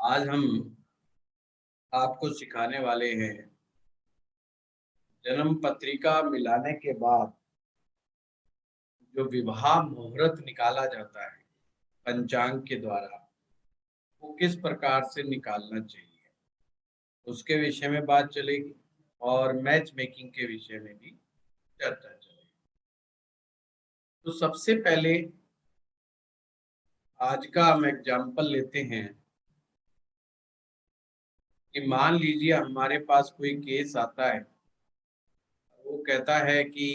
आज हम आपको सिखाने वाले हैं जन्म पत्रिका मिलाने के बाद जो विवाह मुहूर्त निकाला जाता है पंचांग के द्वारा, वो किस प्रकार से निकालना चाहिए उसके विषय में बात चलेगी और मैच मेकिंग के विषय में भी चर्चा चलेगी। तो सबसे पहले आज का हम एग्जाम्पल लेते हैं कि मान लीजिए हमारे पास कोई केस आता है। वो कहता है कि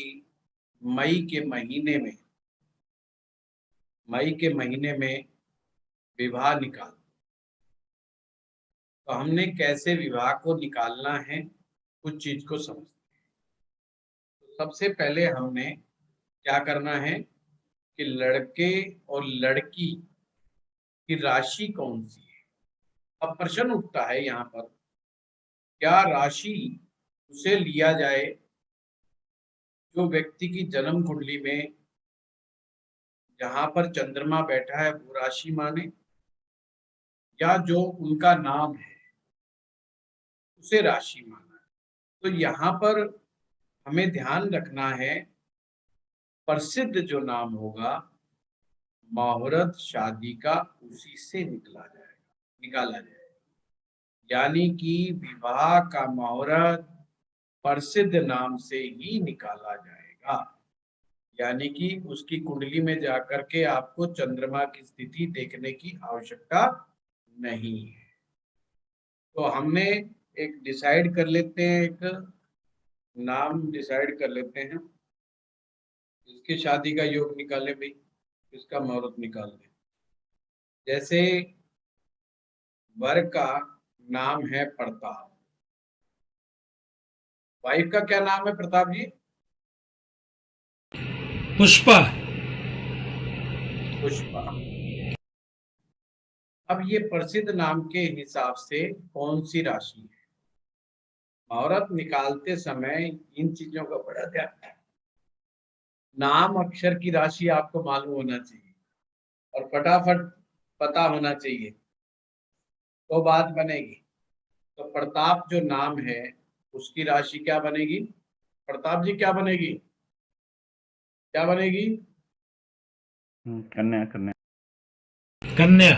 मई के महीने में विवाह निकाल। तो हमने कैसे विवाह को निकालना है कुछ चीज को समझते हैं। तो सबसे पहले हमने क्या करना है कि लड़के और लड़की की राशि कौन सी है। अब प्रश्न उठता है यहाँ पर, क्या राशि उसे लिया जाए जो व्यक्ति की जन्म कुंडली में जहां पर चंद्रमा बैठा है वो राशि माने, या जो उनका नाम है उसे राशि माना है। तो यहाँ पर हमें ध्यान रखना है, प्रसिद्ध जो नाम होगा मुहूर्त शादी का उसी से निकाला जाएगा। यानी कि विवाह का मुहूर्त प्रसिद्ध नाम से ही निकाला जाएगा। यानी कि उसकी कुंडली में जाकर के आपको चंद्रमा की स्थिति देखने की आवश्यकता नहीं है। तो हमने एक डिसाइड कर लेते हैं, एक नाम डिसाइड कर लेते हैं। इसकी शादी का योग निकाले भाई, इसका मुहूर्त निकाल दें। जैसे वर का नाम है प्रताप, वाइफ का क्या नाम है प्रताप जी? पुष्पा। पुष्पा। अब ये प्रसिद्ध नाम के हिसाब से कौन सी राशि है? मुहूर्त निकालते समय इन चीजों का बड़ा ध्यान है। नाम अक्षर की राशि आपको मालूम होना चाहिए और फटाफट पता होना चाहिए, तो बात बनेगी। तो प्रताप जो नाम है उसकी राशि क्या बनेगी? प्रताप जी क्या बनेगी? क्या बनेगी? कन्या। कन्या। कन्या।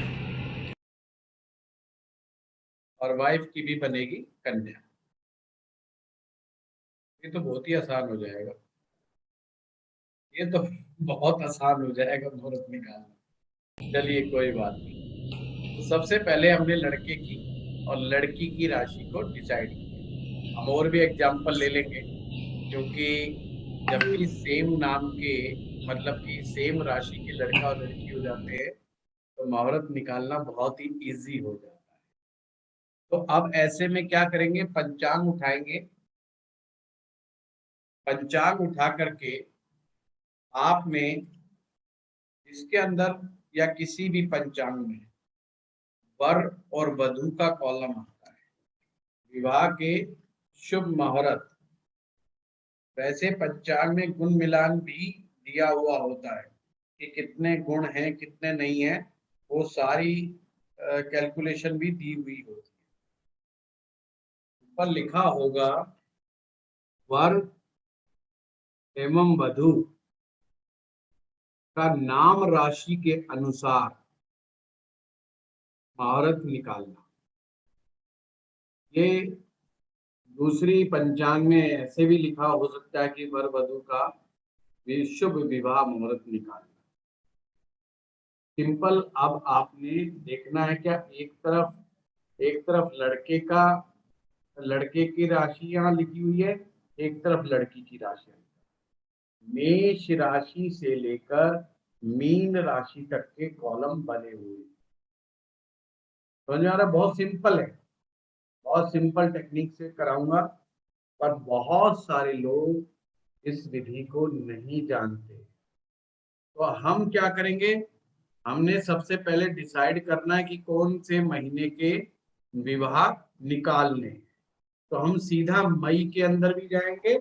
और वाइफ की भी बनेगी कन्या। ये तो बहुत ही आसान हो जाएगा, ये तो बहुत आसान हो जाएगा मुहूर्त निकालना। चलिए कोई बात नहीं। तो सबसे पहले हमने लड़के की और लड़की की राशि को डिसाइड किया। हम और भी एग्जाम्पल ले लेंगे, क्योंकि जब भी सेम नाम के मतलब कि सेम राशि के लड़का और लड़की हो जाते हैं तो मुहूर्त निकालना बहुत ही इजी हो जाता है। तो अब ऐसे में क्या करेंगे, पंचांग उठाएंगे। पंचांग उठा करके आप में इसके अंदर या किसी भी पंचांग में वर और वधू का कॉलम आता है, विवाह के शुभ मुहूर्त। वैसे पंचांग में गुण मिलान भी दिया हुआ होता है कि कितने गुण हैं कितने नहीं है, वो सारी कैलकुलेशन भी दी हुई होती है। ऊपर लिखा होगा वर एवं वधू का नाम राशि के अनुसार मुहूर्त निकालना। ये दूसरी पंचांग में ऐसे भी लिखा हो सकता है कि वर वधू का शुभ विवाह मुहूर्त निकालना। सिंपल। अब आपने देखना है क्या, एक तरफ लड़के की राशि यहाँ लिखी हुई है, एक तरफ लड़की की राशि। मेष राशि से लेकर मीन राशि तक के कॉलम बने हुए। समझ में आ रहा है? बहुत सिंपल है, बहुत सिंपल टेक्निक से कराऊंगा, पर बहुत सारे लोग इस विधि को नहीं जानते। तो हम क्या करेंगे, हमने सबसे पहले डिसाइड करना है कि कौन से महीने के विवाह निकालने। तो हम सीधा मई के अंदर भी जाएंगे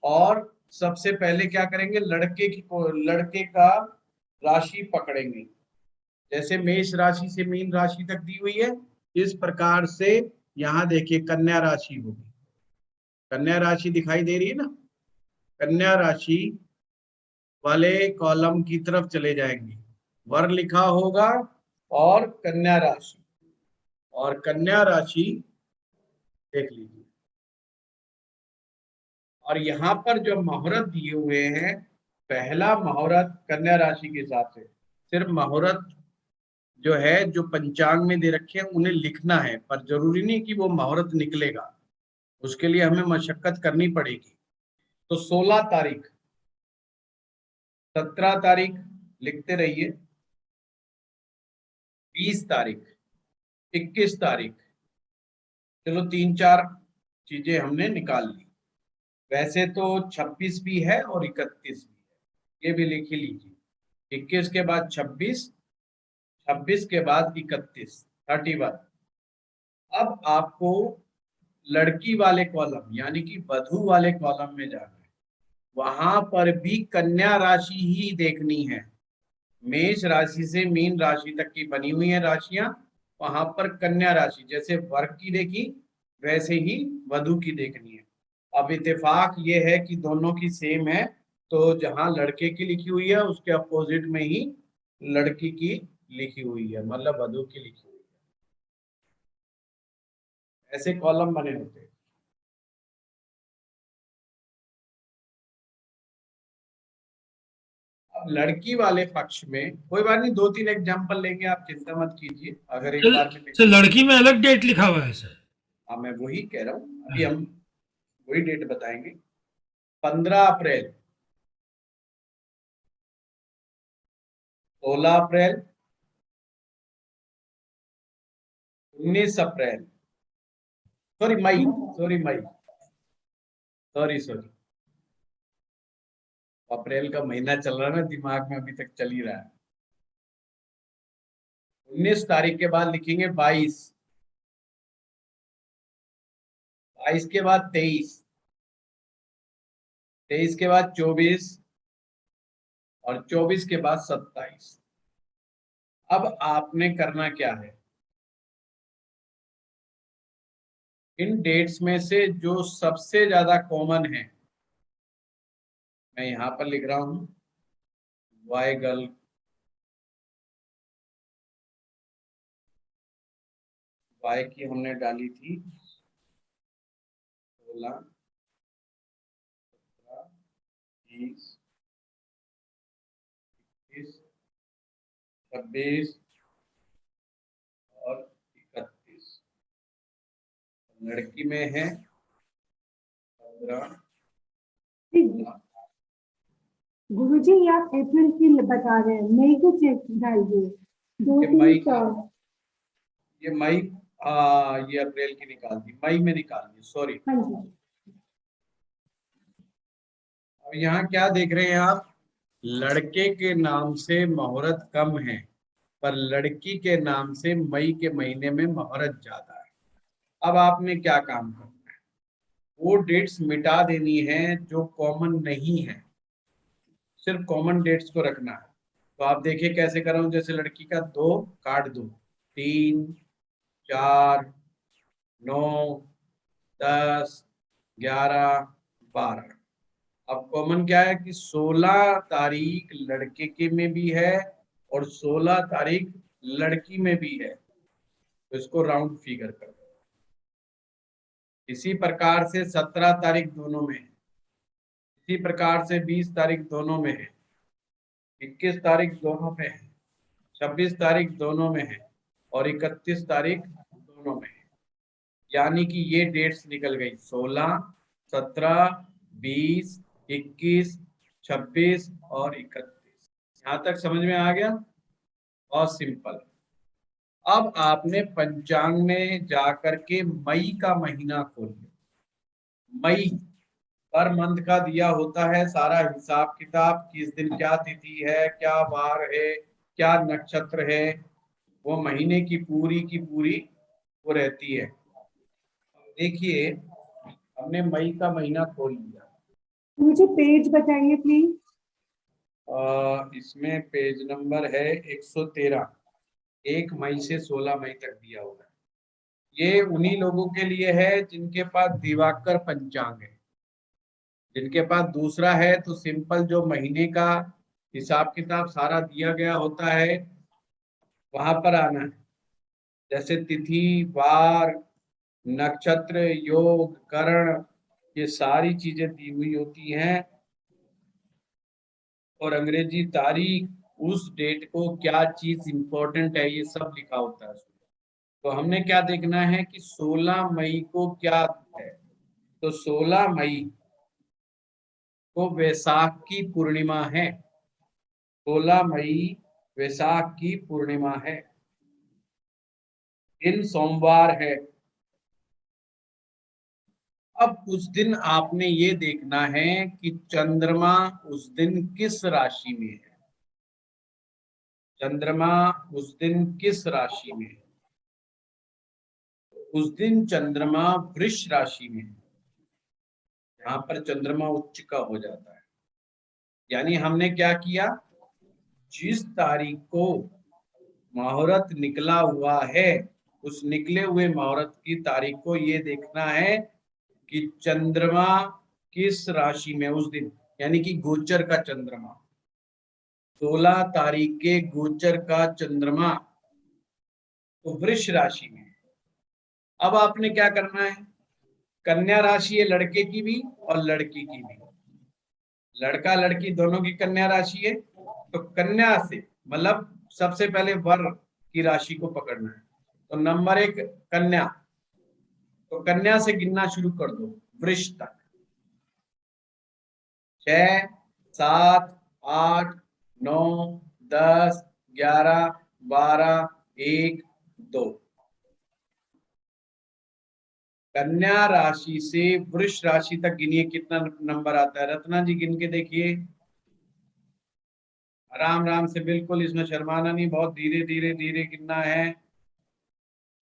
और सबसे पहले क्या करेंगे, लड़के का राशि पकड़ेंगे। जैसे मेष राशि से मीन राशि तक दी हुई है, इस प्रकार से यहाँ देखिए कन्या राशि होगी, कन्या राशि दिखाई दे रही है ना, कन्या राशि वाले कॉलम की तरफ चले जाएंगे, वर लिखा होगा और कन्या राशि, और कन्या राशि देख लीजिए। और यहाँ पर जो मुहूर्त दिए हुए हैं, पहला मुहूर्त कन्या राशि के हिसाब से, सिर्फ मुहूर्त जो है जो पंचांग में दे रखे हैं उन्हें लिखना है, पर जरूरी नहीं कि वो मुहूर्त निकलेगा, उसके लिए हमें मशक्कत करनी पड़ेगी। तो 16 तारीख, 17 तारीख लिखते रहिए, 20 तारीख, 21 तारीख, चलो 3-4 चीजें हमने निकाल ली। वैसे तो 26 भी है और 31 भी है, ये भी लिख ही लीजिए। 21 के बाद 26, 26 के बाद 31, 31। अब आपको लड़की वाले कॉलम यानी कि वधू वाले कॉलम में जाना है, वहां पर भी कन्या राशि ही देखनी है। मेष राशि से मीन राशि तक की बनी हुई है राशियां, वहां पर कन्या राशि जैसे वर्ग की देखी वैसे ही वधु की देखनी है। अब इत्तेफाक ये है कि दोनों की सेम है, तो जहां लड़के की लिखी हुई है उसके अपोजिट में ही लड़की की लिखी हुई है, मतलब वधु की लिखी हुई है। ऐसे कॉलम बने होते हैं। अब लड़की वाले पक्ष में कोई बात नहीं, 2-3 एग्जाम्पल लेंगे, आप चिंता मत कीजिए, अगर एक बार में सर लड़की में अलग डेट लिखा हुआ है सर। हाँ मैं वही कह रहा हूँ, अभी हम वही डेट बताएंगे। 15 अप्रैल, 16 अप्रैल, 19 अप्रैल, सॉरी मई, सॉरी अप्रैल का महीना चल रहा है ना, दिमाग में अभी तक चल ही रहा है। 19 तारीख के बाद लिखेंगे 22, 22 के बाद 23, 23 के बाद 24 और 24 के बाद 27। अब आपने करना क्या है, इन डेट्स में से जो सबसे ज्यादा कॉमन है, मैं यहां पर लिख रहा हूं वाई गर्ल, वाई की हमने डाली थी 16, 17, 20, 21, 26 और 31। लड़की में है 15। गुरुजी ये आप अप्रैल की बता रहे हैं, मई को चेक डालिए। 2 ये 3 मई 4 ये मई, ये अप्रैल की निकाल दी, मई में निकाल दी, सॉरी। हाँ जी। अब यहाँ क्या देख रहे हैं आप, लड़के के नाम से मुहूर्त कम है, पर लड़की के नाम से मई के महीने में मुहूर्त ज्यादा है। अब आपने क्या काम करना है, वो डेट्स मिटा देनी है जो कॉमन नहीं है, सिर्फ कॉमन डेट्स को रखना है। तो आप देखिए कैसे कर रहा हूं, जैसे लड़की का 2 काट दो, 3, 4, 9, 10, 11, 12। अब कॉमन क्या है कि 16 तारीख लड़के के में भी है और 16 तारीख लड़की में भी है, तो इसको राउंड फिगर कर दो। इसी प्रकार से 17 तारीख दोनों में है, इसी प्रकार से 20 तारीख दोनों में है, 21 तारीख दोनों में है, 26 तारीख दोनों में है और 31 तारीख दोनों में है। यानी कि ये डेट्स निकल गई 16, 17, 20, 21, 26 और 31। यहाँ तक समझ में आ गया, बहुत सिंपल। अब आपने पंचांग में जाकर के मई का महीना खोलिए, मई पर मंथ का दिया होता है सारा हिसाब किताब, किस दिन क्या तिथि है, क्या वार है, क्या नक्षत्र है, वो महीने की पूरी वो रहती है। देखिए हमने मई का महीना खोल लिया, मुझे पेज बताइए प्लीज। इसमें पेज नंबर है 113, 1 मई से 16 मई तक दिया हुआ है। ये उन्हीं लोगों के लिए है जिनके पास दिवाकर पंचांग है। जिनके पास दूसरा है तो सिंपल जो महीने का हिसाब किताब सारा दिया गया होता है वहां पर आना है। जैसे तिथि, वार, नक्षत्र, योग, करण, ये सारी चीजें दी हुई होती हैं और अंग्रेजी तारीख, उस डेट को क्या चीज इंपॉर्टेंट है ये सब लिखा होता है। तो हमने क्या देखना है कि 16 मई को क्या है। तो 16 मई को वैसाख की पूर्णिमा है। 16 मई वैसाख की पूर्णिमा है। दिन सोमवार है। अब उस दिन आपने ये देखना है कि चंद्रमा उस दिन किस राशि में है। चंद्रमा उस दिन किस राशि में है? उस दिन चंद्रमा वृष राशि में है। यहाँ पर चंद्रमा उच्च का हो जाता है। यानी हमने क्या किया, जिस तारीख को मुहूर्त निकला हुआ है उस निकले हुए मुहूर्त की तारीख को ये देखना है कि चंद्रमा किस राशि में उस दिन, यानी कि गोचर का चंद्रमा 16 तारीख के गोचर का चंद्रमा तो वृष राशि में। अब आपने क्या करना है, कन्या राशि है लड़के की भी और लड़की की भी। लड़का लड़की दोनों की कन्या राशि है तो कन्या से मतलब सबसे पहले वर की राशि को पकड़ना है। तो नंबर 1 कन्या, तो कन्या से गिनना शुरू कर दो वृष तक। 6, 7, 8, 9, 10, 11, 12, 1, 2। कन्या राशि से वृष राशि तक गिनिए कितना नंबर आता है। रत्ना जी गिन के देखिए, आराम आराम से, बिल्कुल इसमें शर्माना नहीं, बहुत धीरे धीरे धीरे गिनना है।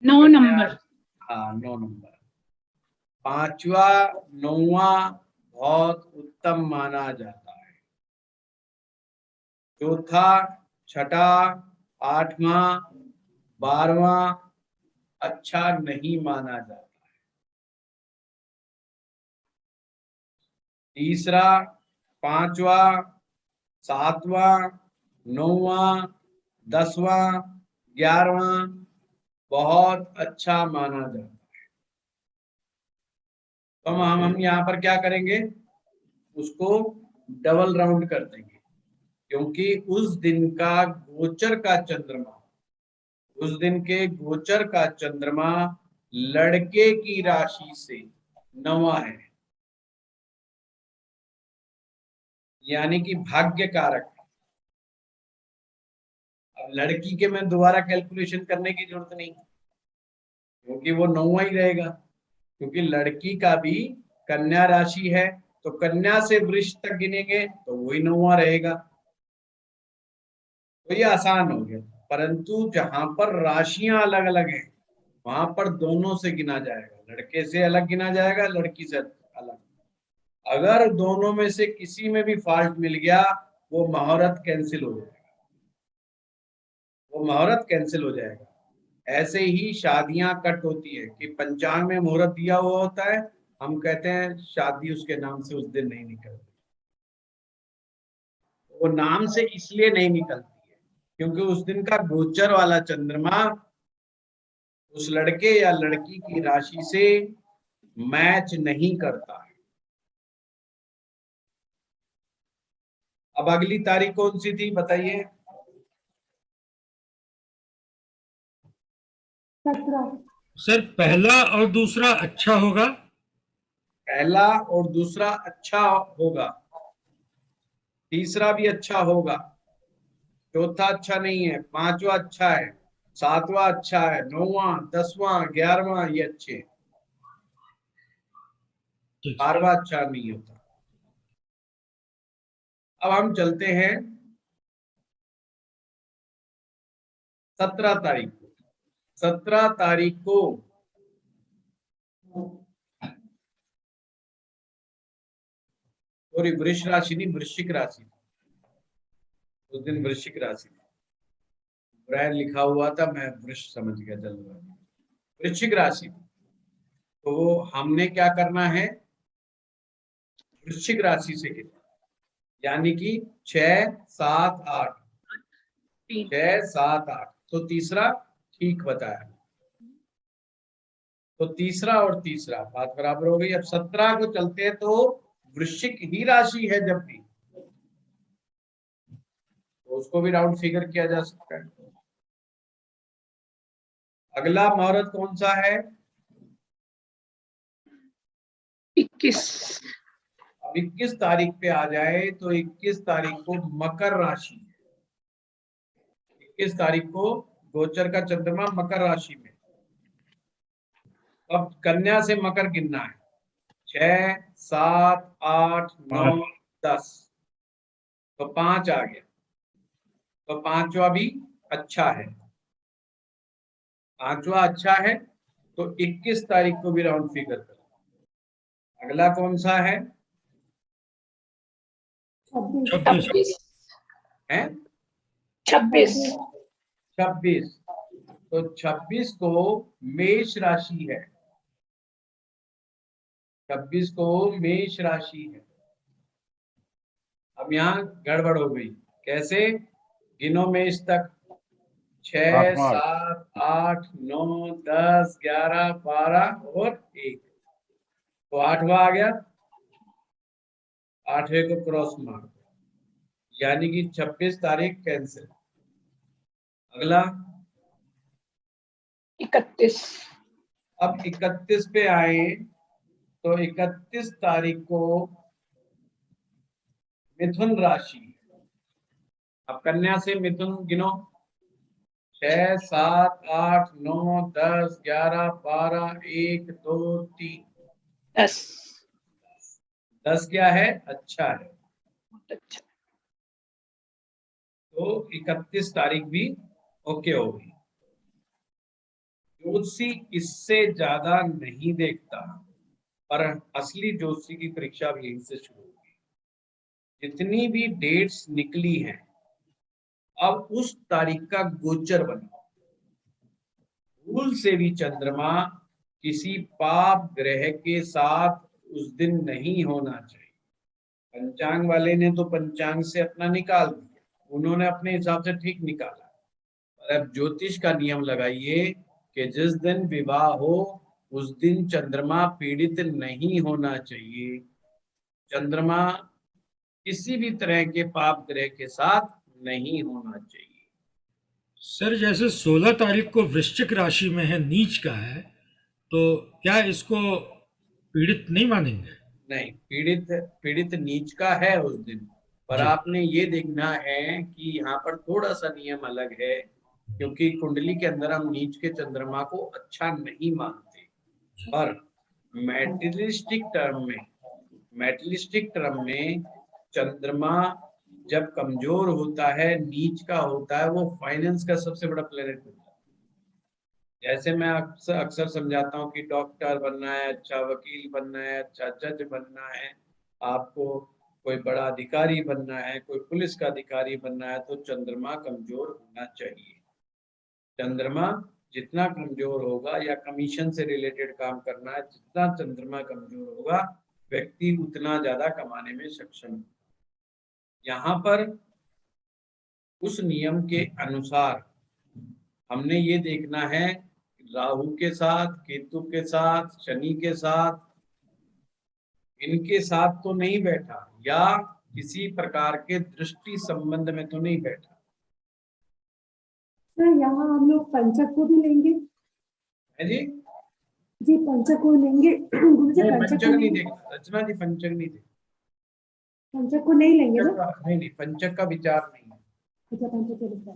9 नंबर। हाँ 9 नंबर। 5वां 9वां बहुत उत्तम माना जाता है। चौथा, छठा, 8वां, 12वां अच्छा नहीं माना जाता है। तीसरा, 5वां, 7वां, 9वां, 10वां, 11वां बहुत अच्छा माना जाता है। तो हम यहाँ पर क्या करेंगे, उसको डबल राउंड कर देंगे क्योंकि उस दिन का गोचर का चंद्रमा, उस दिन के गोचर का चंद्रमा लड़के की राशि से 9वां है, यानी कि भाग्य कारक। अब लड़की के में दोबारा कैलकुलेशन करने की जरूरत नहीं क्योंकि वो 9वां ही रहेगा, क्योंकि लड़की का भी कन्या राशि है तो कन्या से वृष तक गिनेंगे तो वही 9वां रहेगा। तो ये आसान हो गया। परंतु जहां पर राशियां अलग अलग हैं वहां पर दोनों से गिना जाएगा, लड़के से अलग गिना जाएगा, लड़की से अलग। अगर दोनों में से किसी में भी फॉल्ट मिल गया वो मुहूर्त कैंसिल हो जाएगा, वो मुहूर्त कैंसिल हो जाएगा। ऐसे ही शादियां कट होती है कि पंचांग में मुहूर्त दिया हुआ होता है, हम कहते हैं शादी उसके नाम से उस दिन नहीं निकलती। वो नाम से इसलिए नहीं निकलती है क्योंकि उस दिन का गोचर वाला चंद्रमा उस लड़के या लड़की की राशि से मैच नहीं करता है। अब अगली तारीख कौन सी थी बताइए। 17। सर पहला और दूसरा अच्छा होगा। पहला और दूसरा अच्छा होगा, तीसरा भी अच्छा होगा, चौथा अच्छा नहीं है, 5वां अच्छा है, 7वां अच्छा है, 9वां, 10वां, 11वां ये अच्छे, ठीक सर। 12वां अच्छा नहीं होता। अब हम चलते हैं 17 तारीख को। 17 तारीख को सॉरी वृष राशि नहीं, वृश्चिक राशि, उस दिन वृश्चिक राशि ब्रैन लिखा हुआ था, मैं वृष समझ गया जल्दबाजी। वृश्चिक राशि, तो हमने क्या करना है, वृश्चिक राशि से गिनना, यानी कि 6, 7, 8, 6, 7, 8, तो तीसरा ठीक बताया, तो तीसरा और तीसरा बात बराबर हो गई। अब 17 को चलते हैं, तो वृश्चिक ही राशि है जब भी, तो उसको भी राउंड फिगर किया जा सकता है। अगला मुहूर्त कौन सा है? 21। अब 21 तारीख पे आ जाए तो 21 तारीख को मकर राशि, 21 तारीख को गोचर का चंद्रमा मकर राशि में। अब कन्या से मकर गिनना है, 6, 7, 8, 9, 10, तो 5 आ गया, तो पांचवा भी अच्छा है, पांचवा अच्छा है, तो 21 तारीख को भी राउंड फिगर करो। अगला कौन सा है? 26 है 26। 26, तो 26 को मेष राशि है, 26 को मेष राशि है। अब यहाँ गड़बड़ हो गई, कैसे? गिनो मेष तक, 6, 7, 8, 9, 10, 11, 12 और 1, तो 8वां आ गया, 8वें को क्रॉस मार दो, यानी कि 26 तारीख कैंसिल। अगला 31। अब 31 पे आए, तो 31 तारीख को मिथुन राशि। अब कन्या से मिथुन गिनो, 6, 7, 8, 9, 10, 11, 12, 1, 2, 3, 10। 10 क्या है? अच्छा है, बहुत अच्छा। तो 31 तारीख भी ओके हो गई। ज्योतिषी इससे ज्यादा नहीं देखता, पर असली ज्योतिषी की परीक्षा भी यहीं से शुरू होगी। जितनी भी डेट्स निकली हैं, अब उस तारीख का गोचर बनाओ। भूल से भी चंद्रमा किसी पाप ग्रह के साथ उस दिन नहीं होना चाहिए। पंचांग वाले ने तो पंचांग से अपना निकाल दिया, उन्होंने अपने हिसाब से ठीक निकाला। और अब ज्योतिष का नियम लगाइए कि जिस दिन विवाह हो उस दिन चंद्रमा पीड़ित नहीं होना चाहिए। चंद्रमा किसी भी तरह के पाप ग्रह के साथ नहीं होना चाहिए। सर जैसे 16 तारीख को वृश्चिक राशि में है, नीच का है, तो क्या इसको पीड़ित नहीं मानेंगे? नहीं, पीड़ित पीड़ित नीच का है उस दिन, पर जी। आपने ये देखना है कि यहाँ पर थोड़ा सा नियम अलग है, क्योंकि कुंडली के अंदर हम नीच के चंद्रमा को अच्छा नहीं मानते। पर मेटलिस्टिक टर्म में चंद्रमा जब कमजोर होता है, नीच का होता है, वो फाइनेंस का सबसे बड़ा प्लेनेट होता है। जैसे मैं अक्सर अक्सर समझाता हूँ कि डॉक्टर बनना है, अच्छा वकील बनना है, अच्छा जज बनना है, आपको कोई बड़ा अधिकारी बनना है, कोई पुलिस का अधिकारी बनना है, तो चंद्रमा कमजोर होना चाहिए। चंद्रमा जितना कमजोर होगा, या कमीशन से रिलेटेड काम करना है, जितना चंद्रमा कमजोर होगा, व्यक्ति उतना ज्यादा कमाने में सक्षम होगा। यहाँ पर उस नियम के अनुसार हमने ये देखना है, राहु के साथ, केतु के साथ, शनि के साथ, इनके साथ तो नहीं बैठा, या किसी प्रकार के दृष्टि संबंध में तो नहीं बैठा। सर यहाँ हम लोग पंचक को भी लेंगे? है जी? जी पंचक को लेंगे। गुरुजी नहीं, पंचक पंचक को नहीं लेंगे? देखना रचना जी, पंचक नहीं देखना। पंचक को नहीं लेंगे ना? नहीं, पंचक का विचार नहीं है। अच्छा पंचक को लेंगे।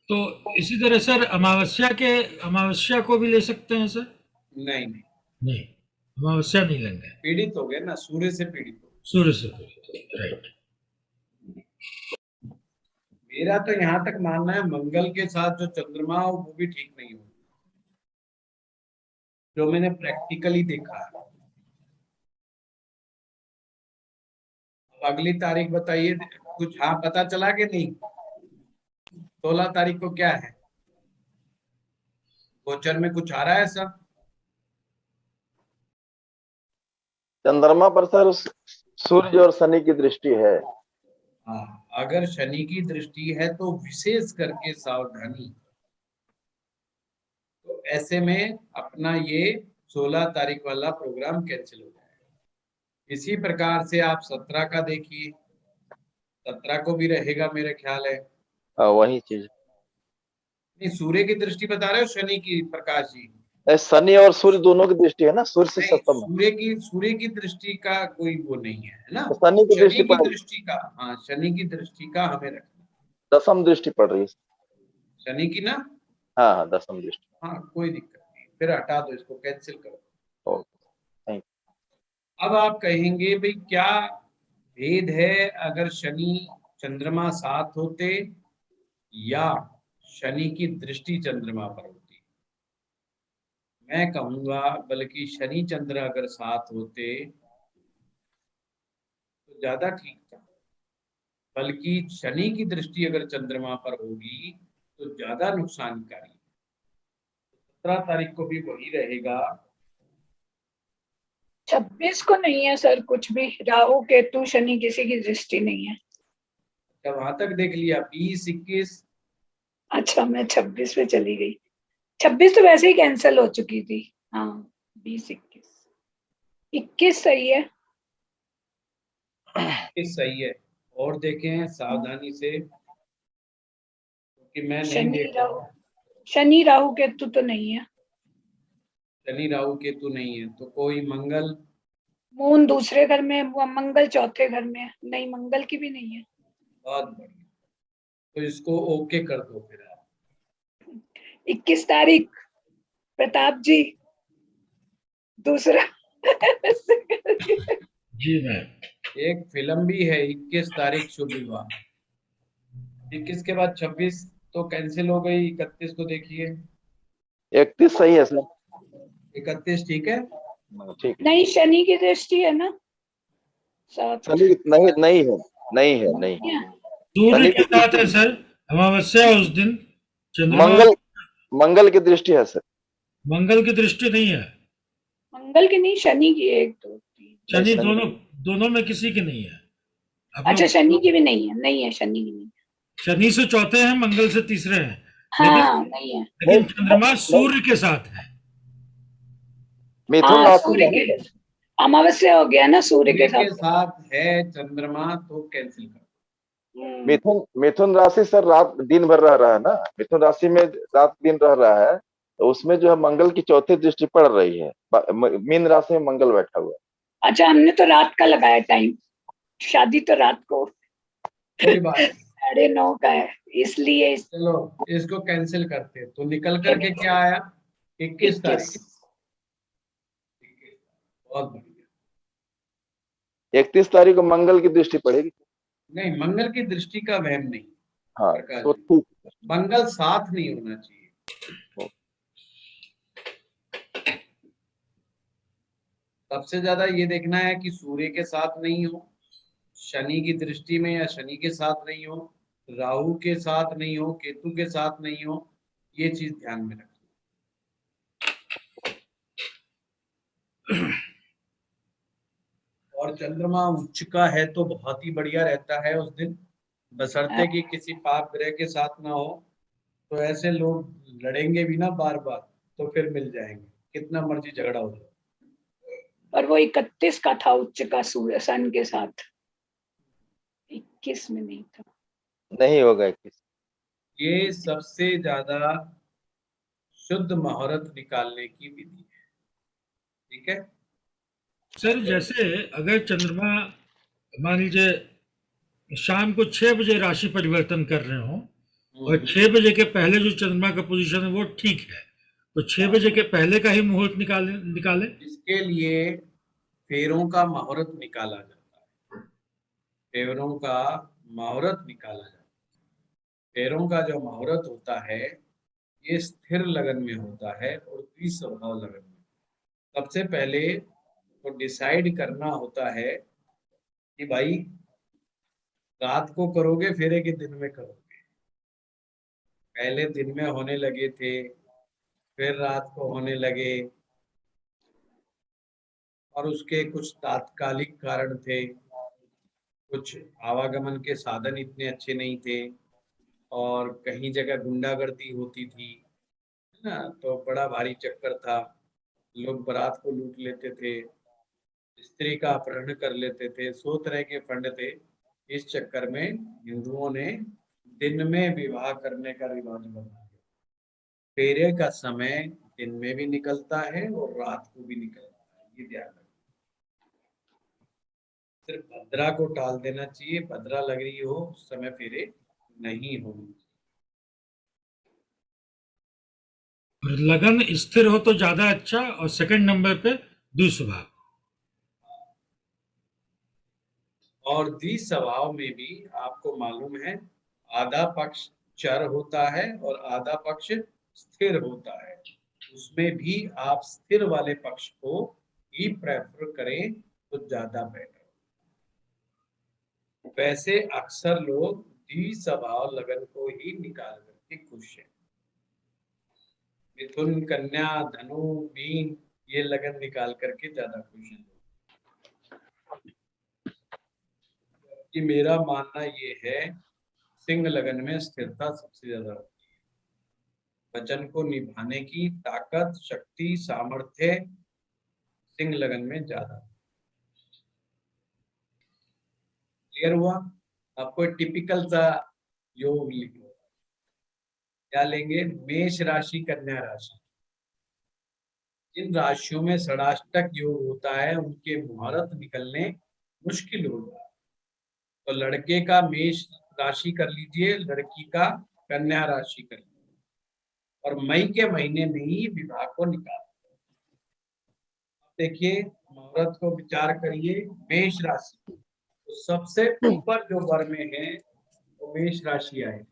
तो इसी तरह सर अमावस्या को भी ले सकते हैं सर? नहीं नहीं, नहीं, अमावस्या नहीं लेंगे। पीड़ित हो गए ना, सूर्य से पीड़ित हो। सूर्य से राइट। मेरा तो यहाँ तक मानना है, मंगल के साथ जो चंद्रमा हो वो भी ठीक नहीं हो, जो मैंने प्रैक्टिकली देखा है। अगली तारीख बताइए कुछ, हाँ पता चला कि नहीं? 16 तारीख को क्या है? गोचर में कुछ आ रहा है सर? चंद्रमा पर सर सूर्य और शनि की दृष्टि है। हाँ, अगर शनि की दृष्टि है तो विशेष करके सावधानी। तो ऐसे में अपना ये 16 तारीख वाला प्रोग्राम कैंसिल हो जाएगा। इसी प्रकार से आप 17 का देखिए, 17 को भी रहेगा मेरे ख्याल है। वही चीज। नहीं, सूर्य की दृष्टि बता रहे हो शनि की प्रकाश जी? शनि और सूर्य दोनों की दृष्टि है ना, सूर्य से नहीं, सप्तम है। सूर्य की दृष्टि का कोई वो नहीं है, है ना? तो शनि की दृष्टि शनि की पड़ दृष्टि का, हाँ, शनि की दृष्टि का हमें रखना। दसम दृष्टि पड़ रही है। शनि की ना? हाँ हाँ, दसम दृष्टि। हाँ, कोई दिक्कत नहीं, फिर हटा दो इसको, कैंसिल करो। ओके, थैंक अब आप कहेंगे भाई क्या भेद है अगर शनि चंद्रमा साथ होते या शनि की दृष्टि चंद्रमा पर होती? मैं कहूंगा बल्कि शनि चंद्र अगर साथ होते तो ज्यादा ठीक था, बल्कि शनि की दृष्टि अगर चंद्रमा पर होगी तो ज्यादा नुकसानकारी। 17 तारीख को भी वही रहेगा। 26 को नहीं है सर कुछ भी, राहु केतु शनि किसी की दृष्टि नहीं है। जब वहां तक देख लिया 20, 21। अच्छा, मैं 26 पे चली गई। 26 तो वैसे ही कैंसिल हो चुकी थी। हाँ, 20, 21, 21 सही है। 21 सही है। और देखें सावधानी से, क्योंकि मैं नहीं शनि देख राहु, रहा। शनि राहु केतु तो नहीं है। शनि राहु केतु नहीं है तो कोई मंगल? मून दूसरे घर में है, मंगल चौथे घर में है। नहीं, मंगल की भी नहीं है। बहुत बढ़िया, तो इसको ओके कर दो फिर आप। 21 तारीख प्रताप जी दूसरा जी मैम। एक फिल्म भी है 21 तारीख शुभ विवाह। 21 के बाद 26 तो कैंसिल हो गई, 31 को देखिए। 31 सही है सर। 31 ठीक है। ठीक है। नहीं, शनि की दृष्टि है ना, 7 शनि नहीं, नहीं है, नहीं है, नहीं। है। सूर्य शनि के की साथ है दृष्टि, सर, अमावस्या उस दिन, चंद्रमा। मंगल, मंगल की दृष्टि है सर। मंगल की दृष्टि नहीं है। मंगल की नहीं, शनि की, 1, 2, 3। नहीं, शनि शनि। दोनों दोनों में किसी की नहीं है। आप अच्छा, लोग शनि की भी नहीं है, नहीं है शनि की नहीं। शनि से चौथे हैं, मंगल से तीसरे हैं, लेकिन हाँ, नहीं है। नहीं, लेकिन चंद्रमा नहीं, सूर्य के साथ है। मिथुन हाँ, राशि सूर्य में के अमावस्या हो गया ना, सूर्य सूर्य के के साथ। साथ है चंद्रमा तो कैंसिल कर हम्म, मिथुन मिथुन राशि सर रात दिन भर रह रहा है ना, मिथुन राशि में रात दिन रह रहा है, तो उसमें जो है मंगल की चौथी दृष्टि पड़ रही है। मीन राशि में मंगल बैठा हुआ अच्छा, हमने तो रात का लगाया टाइम, शादी तो रात को कोई बात नहीं। 9:30 का है, इसलिए चलो इसको कैंसिल करते हैं। तो निकल करके क्या आया? 21 21। तारीख। बहुत बढ़िया। है। 31 तारीख को मंगल की दृष्टि पड़ेगी। नहीं, मंगल की दृष्टि का वहम नहीं हाँ, प्रकाश तो जी, ठीक। मंगल साथ नहीं होना चाहिए। सबसे ज्यादा ये देखना है कि सूर्य के साथ नहीं हो, शनि की दृष्टि में या शनि के साथ नहीं हो, राहु के साथ नहीं हो, केतु के साथ नहीं हो। ये चीज ध्यान में रखना। और चंद्रमा उच्च का है तो बहुत ही बढ़िया रहता है उस दिन, बशर्ते कि किसी पाप ग्रह के साथ ना हो। तो ऐसे लोग लड़ेंगे भी ना बार बार, तो फिर मिल जाएंगे, कितना मर्जी झगड़ा हो जाए। और वो 31 का था उच्च का, सूर्य सन के साथ। 21 में नहीं था। नहीं होगा 21। ये सबसे ज्यादा शुद्ध मुहूर्त निकालने की विधि है। ठीक है। सर जैसे अगर चंद्रमा मान लीजिए शाम को 6 बजे राशि परिवर्तन कर रहे हो और 6 बजे के पहले जो चंद्रमा का पोजीशन है वो ठीक है, तो 6 बजे के पहले का ही मुहूर्त निकाले निकाले। इसके लिए फेरों का मुहूर्त निकाला जाता है। फेरों का मुहूर्त निकाला जाता है। फेरों का जो मुहूर्त होता है ये स्थिर लगन में होता है और द्विस्वभाव लगन में। सबसे पहले तो डिसाइड करना होता है कि भाई रात को करोगे फेरे के दिन में करोगे। पहले दिन में होने लगे थे, फिर रात को होने लगे, और उसके कुछ तात्कालिक कारण थे, कुछ आवागमन के साधन इतने अच्छे नहीं थे, और कहीं जगह गुंडागर्दी होती थी, है ना, तो बड़ा भारी चक्कर था। लोग बारात को लूट लेते थे, स्त्री का अपहरण कर लेते थे, 100 तरह के फंड थे। इस चक्कर में हिंदुओं ने दिन में विवाह करने का रिवाज बना दिया। फेरे का समय दिन में भी निकलता है और रात को भी निकलता है, ये ध्यान रखना। सिर्फ भद्रा को टाल देना चाहिए, भद्रा लग रही हो उस समय फेरे नहीं होंगे। और लगन स्थिर हो तो ज्यादा अच्छा, और सेकंड नंबर पे द्विस्वभाव। और द्विस्वभाव में भी आपको मालूम है, आधा पक्ष चर होता है और आधा पक्ष स्थिर होता है। उसमें भी आप स्थिर वाले पक्ष को ही प्रेफर करें तो ज्यादा बेटर। वैसे अक्सर लोग द्विस्वभाव लगन को ही निकाल करके खुश हैं। मिथुन, कन्या, धनु, मीन ये लगन निकाल करके ज्यादा खुश हैं। कि मेरा मानना ये है, सिंह लगन में स्थिरता सबसे ज्यादा होती है। वचन को निभाने की ताकत, शक्ति, सामर्थ्य सिंह लगन में ज्यादा। क्लियर हुआ? आपको टिपिकल सा योग लिखो। क्या लेंगे? मेष राशि, कन्या राशि। जिन राशियों में षडाष्टक योग होता है उनके मुहूर्त निकलने मुश्किल होता है। तो लड़के का मेष राशि कर लीजिए, लड़की का कन्या राशि कर लीजिए, और मई के महीने में ही विवाह को निकाल। देखिए, मुहूर्त को विचार करिए। मेष राशि तो सबसे ऊपर जो वर में है वो मेष राशि आएगी।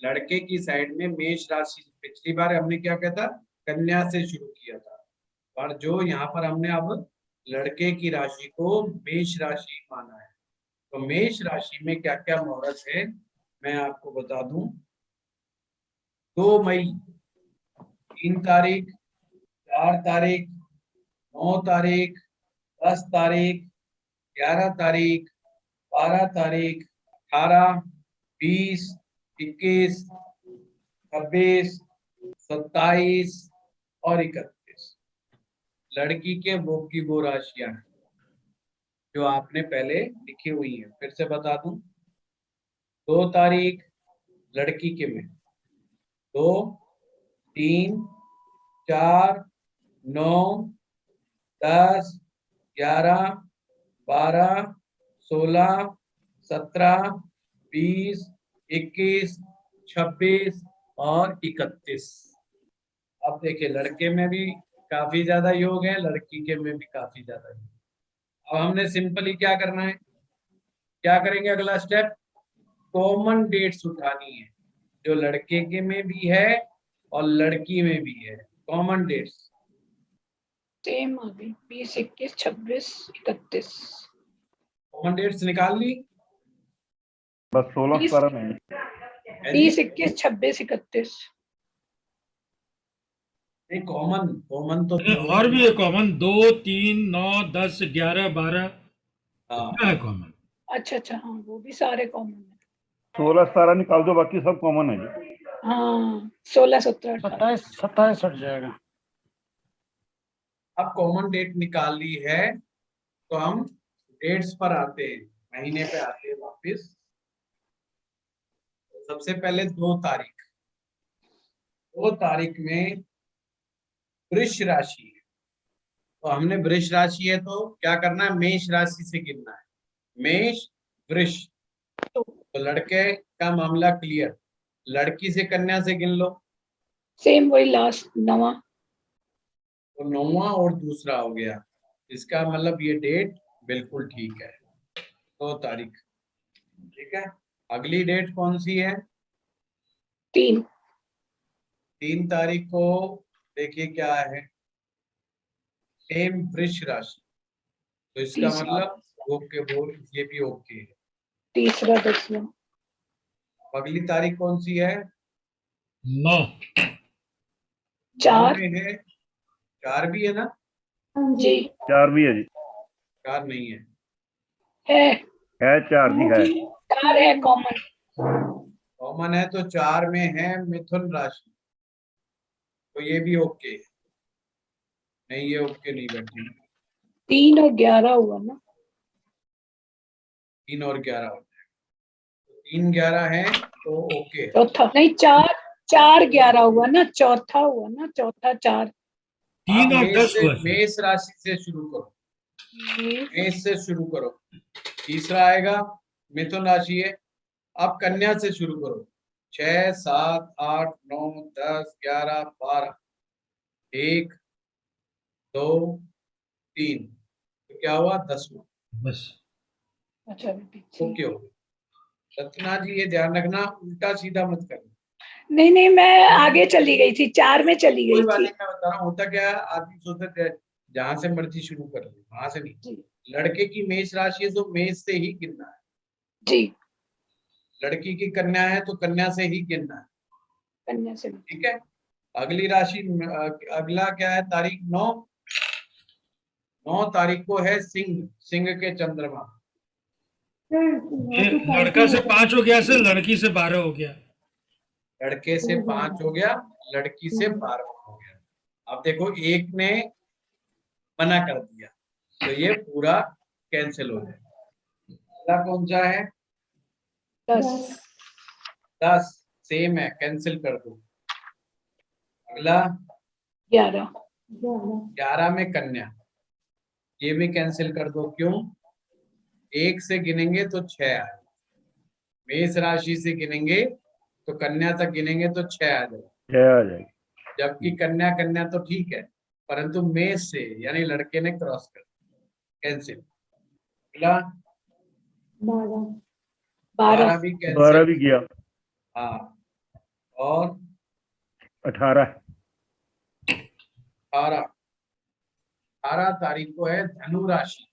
लड़के की साइड में मेष राशि, पिछली बार हमने क्या कहता था, कन्या से शुरू किया था, और जो यहाँ पर हमने अब लड़के की राशि को मेष राशि माना है। तो मेष राशि में क्या क्या मुहूर्त है मैं आपको बता दूं। 2 मई, 3 तारीख, 4 तारीख, 9 तारीख, 10 तारीख, 11 तारीख, 12 तारीख, 18, 20, 21, 26, 27 और 31 लड़की के वो की वो राशियां हैं जो आपने पहले लिखी हुई है। फिर से बता दूं, 2 तारीख लड़की के में 2, 3, 4, 9, 10, 11, 12, 16, 17, 20, 21, 26 और 31। अब देखिए, लड़के में भी काफी ज्यादा योग है, लड़की के में भी काफी ज्यादा योग। अब हमने सिंपली क्या करना है, क्या करेंगे अगला स्टेप, कॉमन डेट्स उठानी है जो लड़के के में भी है और लड़की में भी है। कॉमन डेट्स सेम अभी 20, 21, 26, 31। कॉमन डेट्स निकाल ली? बस 16, 17 नहीं। 20, 21, 26, 31। नहीं, कॉमन कॉमन तो और भी है कॉमन, 2, 3, 9, 10, 11, 12। हाँ, क्या है कॉमन? अच्छा अच्छा, हाँ वो भी सारे कॉमन है। 16, 17 निकाल दो, बाकी सब कॉमन है जी। हाँ 16, 17, 18। 27 हट जाएगा। अब कॉमन डेट निकाल ली है तो हम डेट्स पर आते हैं, महीने पे आते हैं वापस। सबसे पहले 2 तारीख, 2 तारीख में वृष राशि है। तो हमने वृष राशि है तो क्या करना है, मेष राशि से गिनना है। मेष, वृष, तो लड़के का मामला क्लियर। लड़की से कन्या से गिन लो, सेम वही लास्ट 9वां। तो 9वां और दूसरा हो गया। इसका मतलब ये डेट बिल्कुल ठीक है, 2 तारीख। ठीक है, अगली डेट कौन सी है? 3। 3 तारीख को देखिए क्या है, सेम वृष राशि। तो इसका तीसरा। मतलब ओके, वो ये भी ओके है। तीसरा, 10वां। अगली तारीख कौन सी है? 9। चार में है, 4 भी है ना? हाँ जी 4 भी है जी, 4 नहीं है। है, 4 जी है। 4 है कॉमन। कॉमन है तो 4 में है मिथुन राशि, तो ये भी ओके है। नहीं, ये ओके नहीं बैठी। 3 और 11 हुआ ना? 3 और 11 हो जाएगा, 3 11 है तो ओके है। चौथा नहीं, 4 4 11 हुआ ना, चौथा हुआ ना, चौथा 4। तीन और 10 हुआ सर। मेष राशि से शुरू करो, मेष मेष से शुरू करो। तीसरा आएगा मिथुन राशि है। अब कन्या से शुरू करो। 6 7 8 9 10 11 12, 1 2 3, तो क्या हुआ? 10वां। बस अच्छा पीछे। ओके हो गया। रत्ना जी ये ध्यान रखना, उल्टा सीधा मत करना। नहीं नहीं, मैं आगे चली गई थी, 4 में चली कोई गई बात थी। नहीं, मैं बता रहा हूँ होता क्या है, आदमी सोचते थे जहां से मर्जी शुरू कर ले, वहां से नहीं। जी लड़के की मेष राशि है तो मेष से ही गिनना है, जी, लड़की की कन्या है तो कन्या से ही गिनना है। कन्या से। ठीक है। अगली राशि, अगला क्या है? तारीख 9 तारीख को है सिंह, सिंह के चंद्रमा। सर ये यहाँ तो लड़का से 5 5 हो गया सर, लड़की से 12 हो गया। लड़के से 5 हो गया, लड़की से 12 हो गया। अब देखो एक ने मना कर दिया तो ये पूरा कैंसिल हो जाएगा। अगला कौन सा है? 10 10, सेम है, कैंसिल कर दो। अगला 11 11 में कन्या, ये भी कैंसिल कर दो। क्यों? 1 से गिनेंगे तो 6 आए, मेष राशि से गिनेंगे तो कन्या तक गिनेंगे तो 6 आ जाए। 6 आ जाएगी। जबकि कन्या कन्या तो ठीक है, परंतु मेष से यानी लड़के ने क्रॉस कर, कैंसिल। अगला 12 12 भी 12 कैंसिल। भी गया। हाँ, और 18 18 तारीख को है धनु राशि।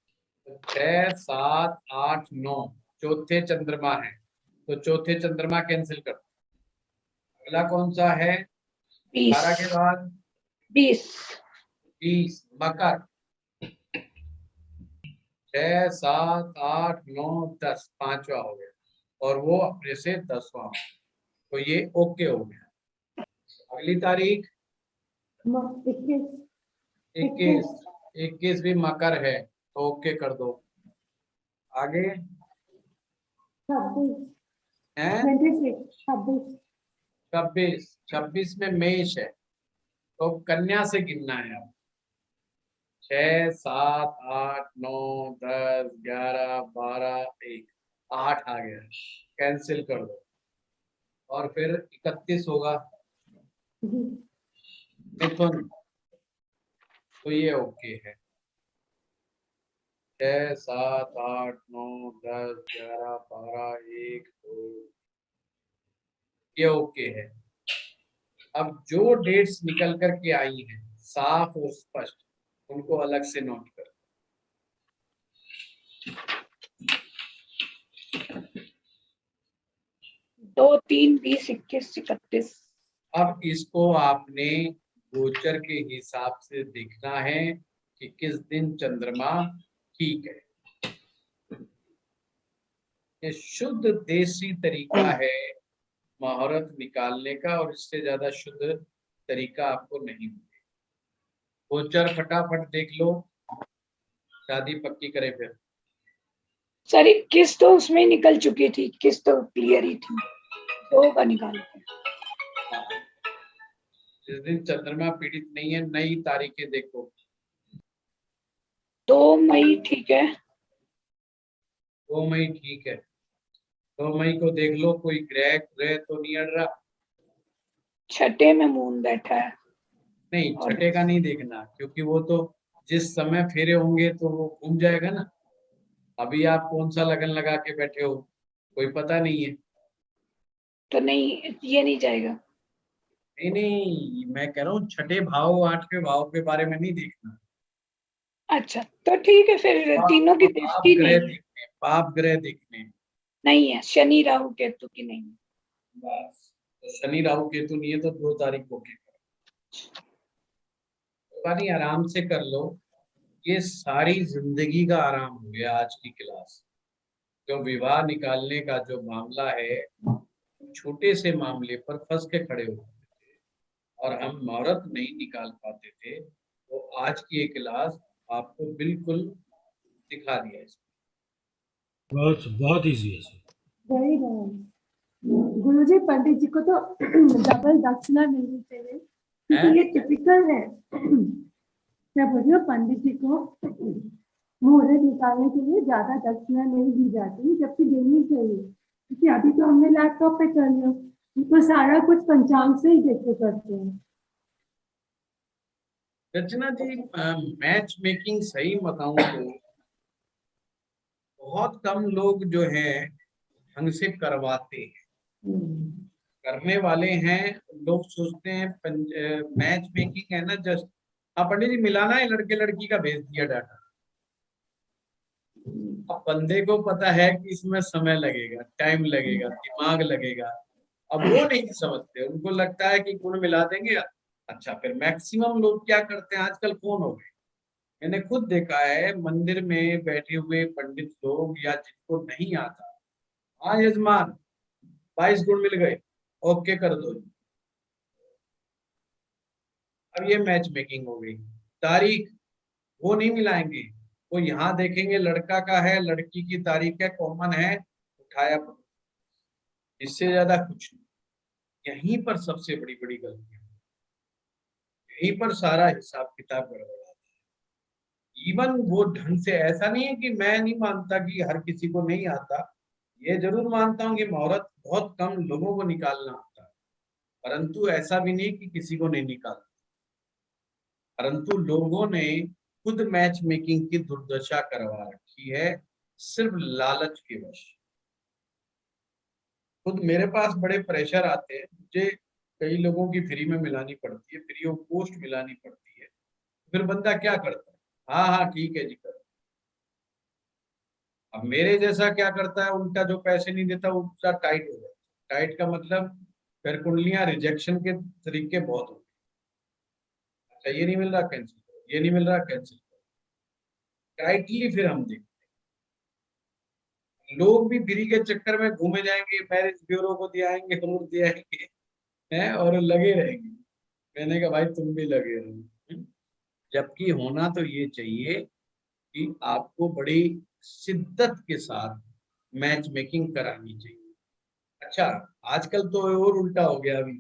तो 6 7 8 9 चौथे चंद्रमा है, तो चौथे चंद्रमा कैंसिल कर दो। अगला कौन सा है? 18 के 20 बाद 20 20 मकर। 6 7 8 9 10, 5वां हो गया, और वो अपने से 10वां, तो ये ओके हो गया। अगली तारीख 21 21, 21 भी मकर है तो ओके कर दो। आगे 26 है 26 26, 26 में मेष है तो कन्या से गिनना है अब। 6 7 8 9 10 11 12 1, 8 आ गया, कैंसिल कर दो। और फिर 31 होगा मिथुन, तो ये ओके है। 6 7 8 9 10 11 12 1 2, ये ओके है। अब जो डेट्स निकल कर के आई हैं साफ और स्पष्ट, उनको अलग से नोट कर। 2 3 20 21 31। अब इसको आपने गोचर के हिसाब से देखना है कि किस दिन चंद्रमा ठीक है। ये शुद्ध देसी तरीका है मुहूर्त निकालने का, और इससे ज्यादा शुद्ध तरीका आपको नहीं मिलेगा। गोचर फटाफट देख लो, शादी पक्की करे फिर। सर 21 तो उसमें निकल चुकी थी, 21 तो क्लियर ही थी, 2 का निकाल। जिस दिन चंद्रमा पीड़ित नहीं है, नई तारीखें देखो। 2 मई ठीक है। 2 मई ठीक है, 2 मई को देख लो, कोई ग्रह ग्रह तो नहीं अड़ रहा। 6 में मून बैठा है। नहीं, और 6 का नहीं देखना, क्योंकि वो तो जिस समय फेरे होंगे तो वो घूम जाएगा ना। अभी आप कौन सा लगन लगा के बैठे हो, कोई पता नहीं है। तो नहीं, ये नहीं जाएगा। नहीं नहीं, मैं कह रहा हूँ 6ठे भाव 8वें भाव के बारे में नहीं देखना। अच्छा तो ठीक है, फिर तीनों की पाप दृष्टि ग्रह नहीं है। देखने, पाप ग्रह देखने। नहीं है, शनि राहु केतु की नहीं है। बस, तो शनि राहु केतु नहीं है तो 2 तारीख को क्या करें? शिवानी आराम से कर लो, ये सारी जिंदगी का आराम हो गया आज की क्लास। जो विवाह निकालने का जो मामला है, छोटे से मामले पर फंस के खड़े होते थे और हम मुहूर्त नहीं निकाल पाते थे, तो आज की ये क्लास आपको बिल्कुल दिखा दिया इसमें। बहुत बहुत इजी है सर। Very nice. गुरुजी, पंडित जी को तो डबल दक्षिणा मिलनी चाहिए, क्योंकि ये टिपिकल है। मैं बोल रही हूँ, पंडित जी को मुहूर्त निकालने के लिए ज्यादा दक्षिणा नहीं दी जाती, जबकि देनी चाहिए, क्योंकि अभी तो हमने लैपटॉप पे कर लिया, तो सारा कुछ पंचांग से ही देख के करते हैं। रचना जी, मैच मेकिंग सही बताऊं तो बहुत कम लोग जो हैं ढंग से करवाते हैं। करने वाले हैं, लोग सोचते हैं मैच मेकिंग है ना जस्ट, हाँ पंडित जी मिलाना है, लड़के लड़की का भेज दिया डाटा। अब बंदे को पता है कि इसमें समय लगेगा, टाइम लगेगा, दिमाग लगेगा। अब वो नहीं समझते, उनको लगता है कि गुण मिला देंगे। अच्छा, फिर मैक्सिमम लोग क्या करते हैं, आजकल फोन हो गए। मैंने खुद देखा है मंदिर में बैठे हुए पंडित लोग या जिनको नहीं आता, हाँ यजमान 22 गुण मिल गए, ओके कर दो। अब ये मैच मेकिंग हो गई। तारीख वो नहीं मिलाएंगे, वो यहाँ देखेंगे लड़का का है, लड़की की तारीख है, कॉमन है, उठाया, इससे ज्यादा कुछ नहीं। यहीं पर सबसे बड़ी बड़ी गलतियां, यहीं पर सारा हिसाब किताब गड़बड़ा। इवन वो ढंग से, ऐसा नहीं है कि मैं नहीं मानता कि हर किसी को नहीं आता, ये जरूर मानता हूँ कि मुहूर्त बहुत कम लोगों को निकालना आता है, परंतु ऐसा भी नहीं कि किसी को नहीं निकालता। परंतु लोगों ने खुद मैच मेकिंग की दुर्दशा करवा रखी है, सिर्फ लालच के वश। खुद मेरे पास बड़े प्रेशर आते हैं, मुझे कई लोगों की फ्री में मिलानी पड़ती है, फ्री ऑफ कॉस्ट मिलानी पड़ती है। फिर बंदा क्या करता है, हाँ हाँ ठीक है जी करो। अब मेरे जैसा क्या करता है, उनका जो पैसे नहीं देता उनका टाइट हो जाता है। टाइट का मतलब फिर कुंडलियां रिजेक्शन के तरीके बहुत होते हैं। अच्छा ये नहीं मिल रहा कैंसिल करो, ये नहीं मिल रहा कैंसिल करो, टाइटली फिर हम देखते हैं। लोग भी फ्री के चक्कर में घूमे जाएंगे, मैरिज ब्यूरो को दिखाएंगे, और दिखाएंगे हैं और लगे रहेंगे। मैंने कहा भाई तुम भी लगे रहो। जबकि होना तो ये चाहिए कि आपको बड़ी शिद्दत के साथ मैच मेकिंग करानी चाहिए। अच्छा, आजकल तो और उल्टा हो गया। अभी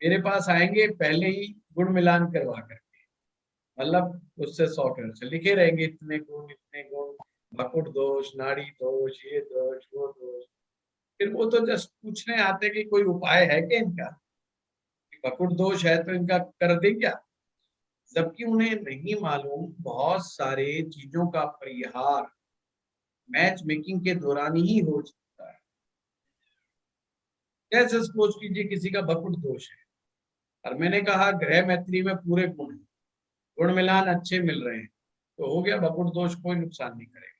मेरे पास आएंगे पहले ही गुण मिलान करवा करके, मतलब उससे 100 से लिखे रहेंगे, इतने गुण इतने गुण, भकुट दोष, नाड़ी दोष, ये दोष वो दोष। फिर वो तो जस्ट पूछने आते कि कोई उपाय है क्या इनका, भकुट दोष है तो इनका कर दे क्या। जबकि उन्हें नहीं मालूम बहुत सारे चीजों का परिहार मैच मेकिंग के दौरान ही हो सकता है। जैसे सपोज कीजिए किसी का भकुट दोष है और मैंने कहा ग्रह मैत्री में पूरे गुण है, गुण मिलान अच्छे मिल रहे हैं, तो हो गया, भकुट दोष कोई नुकसान नहीं करेगा।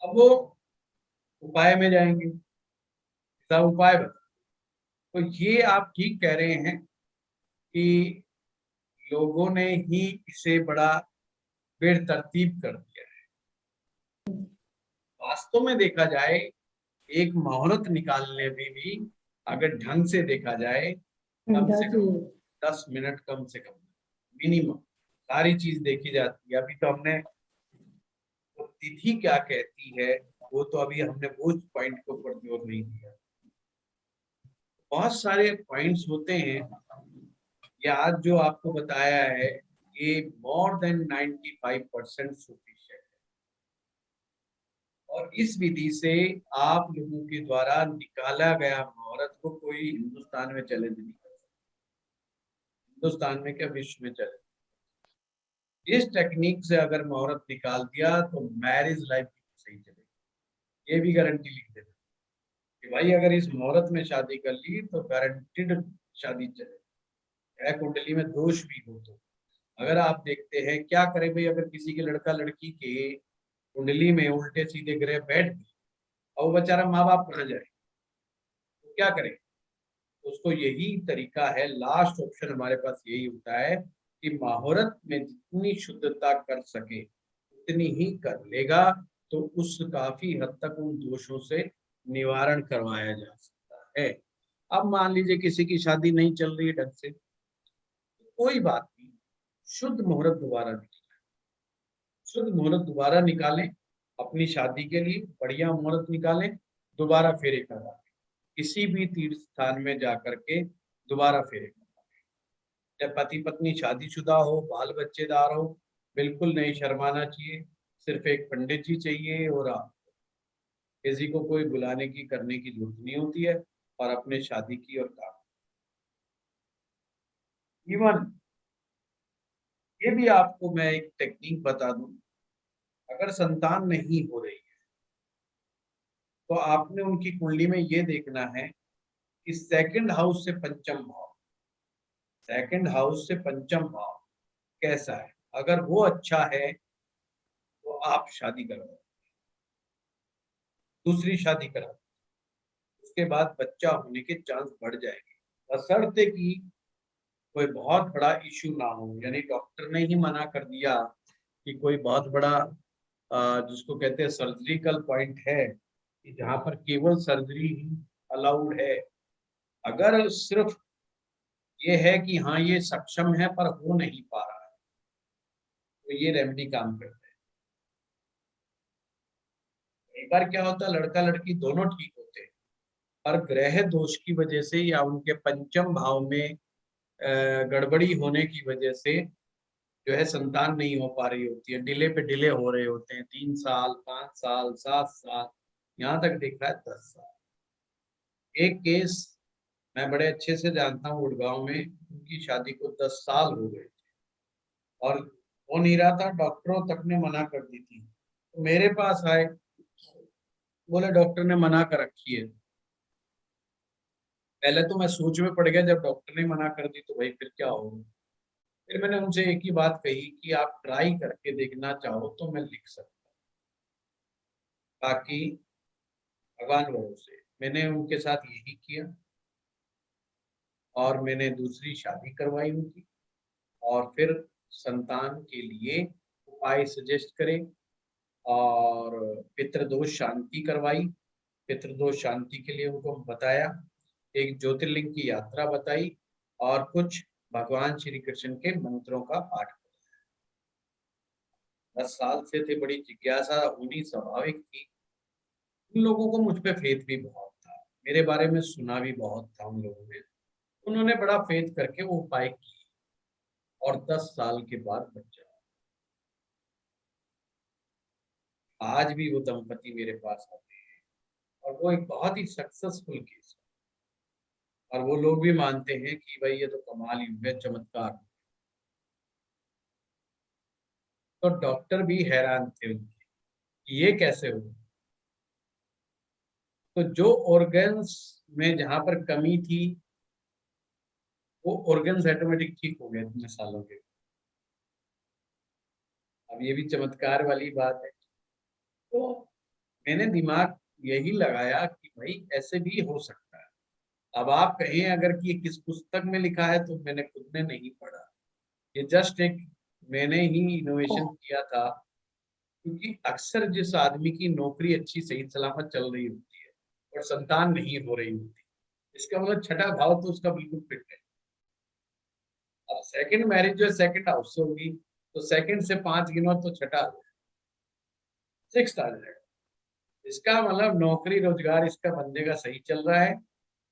अब वो उपाय में जाएंगे, इसका उपाय बता। तो ये आप ठीक कह रहे हैं कि लोगों ने ही इसे बड़ा बेतरतीब कर दिया है। वास्तव में देखा जाए, एक मुहूर्त निकालने में भी अगर ढंग से देखा जाए, कम से कम 10 मिनट, कम से कम मिनिमम सारी चीज देखी जाती है। अभी तो हमने तो तिथि क्या कहती है, वो तो अभी हमने वो पॉइंट को ऊपर जोर नहीं दिया। बहुत सारे पॉइंट्स होते हैं, ये आज जो आपको बताया है ये मोर देन 95% सफिशिएंट है। और इस विधि से आप लोगों के द्वारा निकाला गया मुहूर्त को कोई हिंदुस्तान में चैलेंज नहीं कर सकता, हिंदुस्तान में क्या विश्व में चैलेंज। इस टेक्निक से अगर मुहूर्त निकाल दिया तो मैरिज लाइफ सही चलेगी, ये भी गारंटी लिख देता कि भाई अगर इस मुहूर्त में शादी कर ली तो गारंटीड शादी चलेगी, चाहे कुंडली में दोष भी हो। तो अगर आप देखते हैं क्या करें भाई, अगर किसी के लड़का लड़की के कुंडली में उल्टे सीधे ग्रह बैठ गए और वो बेचारा माँ बाप कहाँ जाए, तो क्या करें। उसको यही तरीका है, लास्ट ऑप्शन हमारे पास यही होता है कि मुहूर्त में जितनी शुद्धता कर सके उतनी ही कर लेगा, तो उस काफी हद तक उन दोषों से निवारण करवाया जा सकता है। अब मान लीजिए किसी की शादी नहीं चल रही है ढंग से, कोई बात नहीं, शुद्ध मुहूर्त दोबारा निकालें, शुद्ध मुहूर्त दोबारा निकालें, अपनी शादी के लिए बढ़िया मुहूर्त निकालें, दोबारा फेरे करवाएं, किसी भी तीर्थ स्थान में जाकर के दोबारा फेरे करवाएं। जब पति पत्नी शादीशुदा हो, बाल बच्चेदार हो, बिल्कुल नहीं शर्माना चाहिए, सिर्फ एक पंडित जी चाहिए और आप, किसी को कोई बुलाने की करने की जरूरत नहीं होती है, और अपने शादी की और काम। इवन ये भी आपको मैं एक टेक्निक बता दूं, अगर संतान नहीं हो रही है तो आपने उनकी कुंडली में ये देखना है कि सेकंड हाउस से पंचम भाव, सेकंड हाउस से पंचम भाव कैसा है। अगर वो अच्छा है तो आप शादी कराओ, दूसरी शादी कराओ, उसके बाद बच्चा होने के चांस बढ़ जाएंगे, बशर्ते कि कोई बहुत बड़ा इश्यू ना हो, यानी डॉक्टर ने ही मना कर दिया कि कोई बहुत बड़ा जिसको कहते हैं सर्जिकल पॉइंट है कि जहां पर केवल सर्जरी ही अलाउड है। अगर सिर्फ ये है कि हाँ ये सक्षम है पर हो नहीं पा रहा है, तो ये रेमेडी काम करता है। एक बार क्या होता है, लड़का लड़की दोनों ठीक होते हैं, पर ग्रह दोष की वजह से या उनके पंचम भाव में गड़बड़ी होने की वजह से जो है संतान नहीं हो पा रही होती है, डिले पे डिले हो रहे होते हैं, 3 साल 5 साल 7 साल, यहाँ तक देखा है 10 साल। एक केस मैं बड़े अच्छे से जानता हूँ, गुड़गांव में उनकी शादी को 10 साल हो गए थे और हो नहीं रहा था, डॉक्टरों तक ने मना कर दी थी, तो मेरे पास आए, बोले डॉक्टर ने मना कर रखी है। पहले तो मैं सोच में पड़ गया, जब डॉक्टर ने मना कर दी तो भाई फिर क्या होगा। फिर मैंने उनसे एक ही बात कही कि आप ट्राई करके देखना चाहो तो मैं लिख सकता हूँ, बाकी भगवान भरोसे। मैंने उनके साथ यही किया और मैंने दूसरी शादी करवाई उनकी, और फिर संतान के लिए उपाय सजेस्ट करे और पितृदोष शांति करवाई। पितृदोष शांति के लिए उनको बताया, एक ज्योतिर्लिंग की यात्रा बताई और कुछ भगवान श्री कृष्ण के मंत्रों का पाठ कराया। 10 साल से थे, बड़ी जिज्ञासा होनी स्वाभाविक थी। उन लोगों को मुझ पे फेथ भी बहुत था, मेरे बारे में सुना भी बहुत था उन लोगों ने, उन्होंने बड़ा फेथ करके वो उपाय किए और 10 साल के बाद बच्चा। आज भी वो दंपति मेरे पास आते हैं और वो एक बहुत ही सक्सेसफुल केस है, और वो लोग भी मानते हैं कि भाई ये तो कमाल युग है, चमत्कार। तो डॉक्टर भी हैरान थे उनके कि ये कैसे हो। तो जो ऑर्गन्स में जहां पर कमी थी वो ऑर्गन्स ऑटोमेटिक ठीक हो गए इतने सालों के। अब ये भी चमत्कार वाली बात है। तो मैंने दिमाग यही लगाया कि भाई ऐसे भी हो सकता है। अब आप कहें अगर कि किस पुस्तक में लिखा है, तो मैंने खुद ने नहीं पढ़ा, ये जस्ट एक मैंने ही इनोवेशन किया था, क्योंकि अक्सर जिस आदमी की नौकरी अच्छी सही सलामत चल रही होती है और संतान नहीं हो रही होती, इसका मतलब छठा भाव तो उसका बिल्कुल फिट है। अब सेकंड मैरिज जो है सेकंड हाउस से होगी, तो सेकंड से 5 गिनो तो छठा, 6 आ जाएगा। इसका मतलब नौकरी रोजगार इसका बंदे का सही चल रहा है,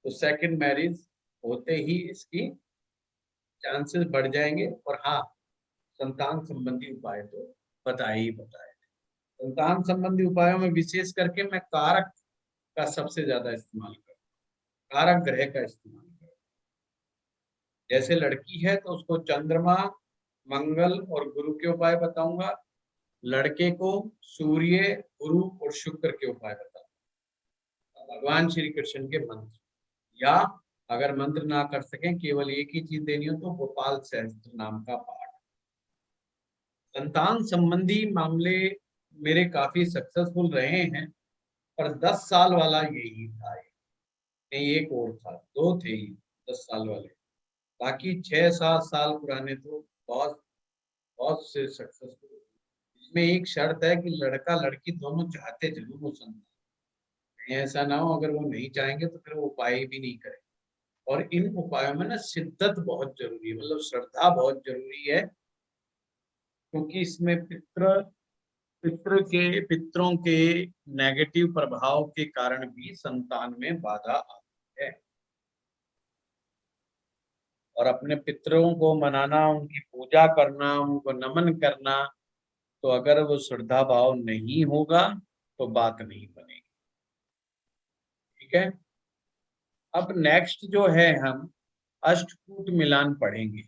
तो सेकंड मैरिज होते ही इसकी चांसेस बढ़ जाएंगे। और हाँ, संतान संबंधी उपाय तो बताए ही बताए। संतान संबंधी उपायों में विशेष करके मैं कारक का सबसे ज्यादा इस्तेमाल करूँ, कारक ग्रह का इस्तेमाल करूँ। जैसे लड़की है तो उसको चंद्रमा, मंगल और गुरु के उपाय बताऊंगा, लड़के को सूर्य, गुरु और शुक्र के उपाय बताऊंगा, भगवान श्री कृष्ण के मंत्र, या अगर मंत्र ना कर सकें केवल एक ही चीज देनी हो तो गोपाल सहस्त्र नाम का पाठ। संतान संबंधी मामले मेरे काफी सक्सेसफुल रहे हैं, पर 10 साल वाला यही था। नहीं, एक और था, 2 थे ही 10 साल वाले, बाकी 6-7 साल पुराने तो बहुत बहुत से सक्सेसफुल। इसमें एक शर्त है कि लड़का लड़की दोनों चाहते जरूर हो संतान, कहीं ऐसा ना हो अगर वो नहीं चाहेंगे तो फिर वो उपाय भी नहीं करें। और इन उपायों में ना शिद्दत बहुत जरूरी है, मतलब श्रद्धा बहुत जरूरी है, क्योंकि इसमें पितरों के नेगेटिव प्रभाव के कारण भी संतान में बाधा आती है। और अपने पितरों को मनाना, उनकी पूजा करना, उनको नमन करना, तो अगर वो श्रद्धा भाव नहीं होगा तो बात नहीं बनेगी। ठीक है, अब नेक्स्ट जो है हम अष्टकूट मिलान पढ़ेंगे,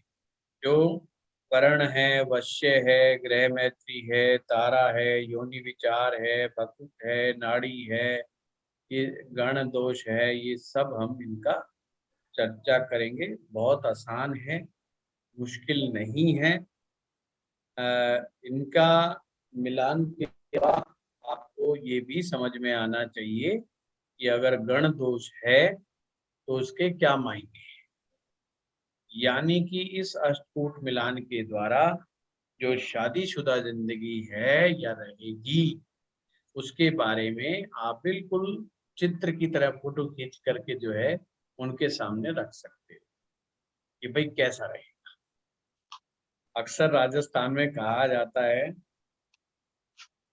जो वर्ण है, वश्य है, ग्रह मैत्री है, तारा है, योनि विचार है, भकुट है, नाड़ी है, ये गण दोष है, ये सब हम इनका चर्चा करेंगे। बहुत आसान है, मुश्किल नहीं है। इनका मिलान के बाद आपको ये भी समझ में आना चाहिए कि अगर गण दोष है तो उसके क्या मायने हैं। यानी कि इस अष्टकूट मिलान के द्वारा जो शादीशुदा जिंदगी है या रहेगी, उसके बारे में आप बिल्कुल चित्र की तरह फोटो खींच करके जो है उनके सामने रख सकते हो कि भाई कैसा रहेगा। अक्सर राजस्थान में कहा जाता है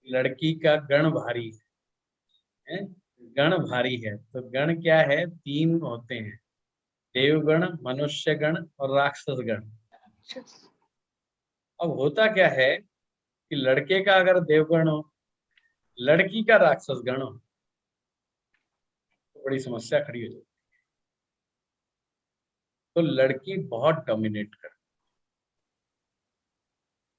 लड़की का गण भारी है, गण भारी है। तो गण क्या है, 3 होते हैं, देवगण, मनुष्य गण और राक्षस गण। अब होता क्या है कि लड़के का अगर देवगण हो, लड़की का राक्षस गण हो, तो बड़ी समस्या खड़ी हो जाती है। तो लड़की बहुत डोमिनेट कर,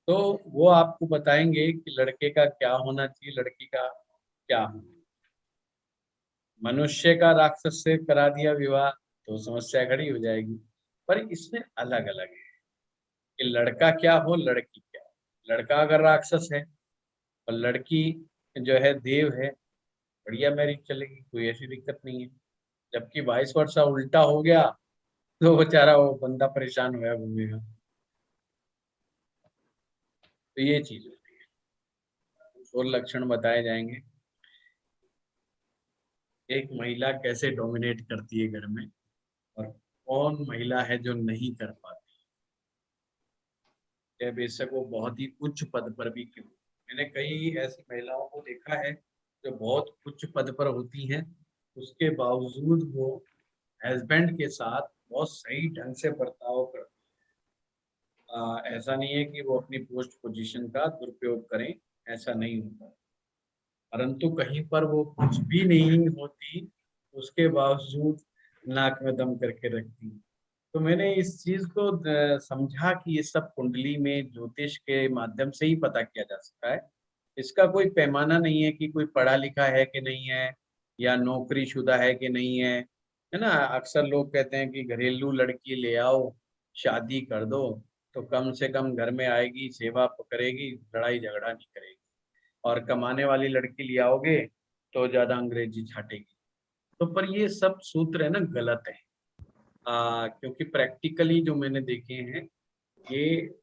तो वो आपको बताएंगे कि लड़के का क्या होना चाहिए, लड़की का क्या होना। मनुष्य का राक्षस से करा दिया विवाह तो समस्या खड़ी हो जाएगी। पर इसमें अलग अलग है कि लड़का क्या हो, लड़की क्या हो। लड़का अगर राक्षस है और लड़की जो है देव है, बढ़िया मैरिज चलेगी, कोई ऐसी दिक्कत नहीं है। जबकि 22 वर्षा उल्टा हो गया तो बेचारा वो बंदा परेशान हुआ घूमेगा। तो ये चीज होती है। और लक्षण बताए जाएंगे, एक महिला कैसे डोमिनेट करती है घर में, और कौन महिला है जो नहीं कर पाती है, बेशक वो बहुत ही उच्च पद पर भी क्यों। मैंने कई ऐसी महिलाओं को देखा है जो बहुत उच्च पद पर होती हैं, उसके बावजूद वो हस्बैंड के साथ बहुत सही ढंग से बर्ताव करती है। ऐसा नहीं है कि वो अपनी पोस्ट पोजीशन का दुरुपयोग करें, ऐसा नहीं होता। परंतु कहीं पर वो कुछ भी नहीं होती, उसके बावजूद नाक में दम करके रखती। तो मैंने इस चीज को समझा कि ये सब कुंडली में ज्योतिष के माध्यम से ही पता किया जा सकता है। इसका कोई पैमाना नहीं है कि कोई पढ़ा लिखा है कि नहीं है, या नौकरी शुदा है कि नहीं है ना। अक्सर लोग कहते हैं कि घरेलू लड़की ले आओ, शादी कर दो, तो कम से कम घर में आएगी, सेवा करेगी, लड़ाई झगड़ा नहीं करेगी। और कमाने वाली लड़की ले आओगे तो ज्यादा अंग्रेजी छाटेगी। तो पर ये सब सूत्र है ना गलत है। क्योंकि प्रैक्टिकली जो मैंने देखे हैं ये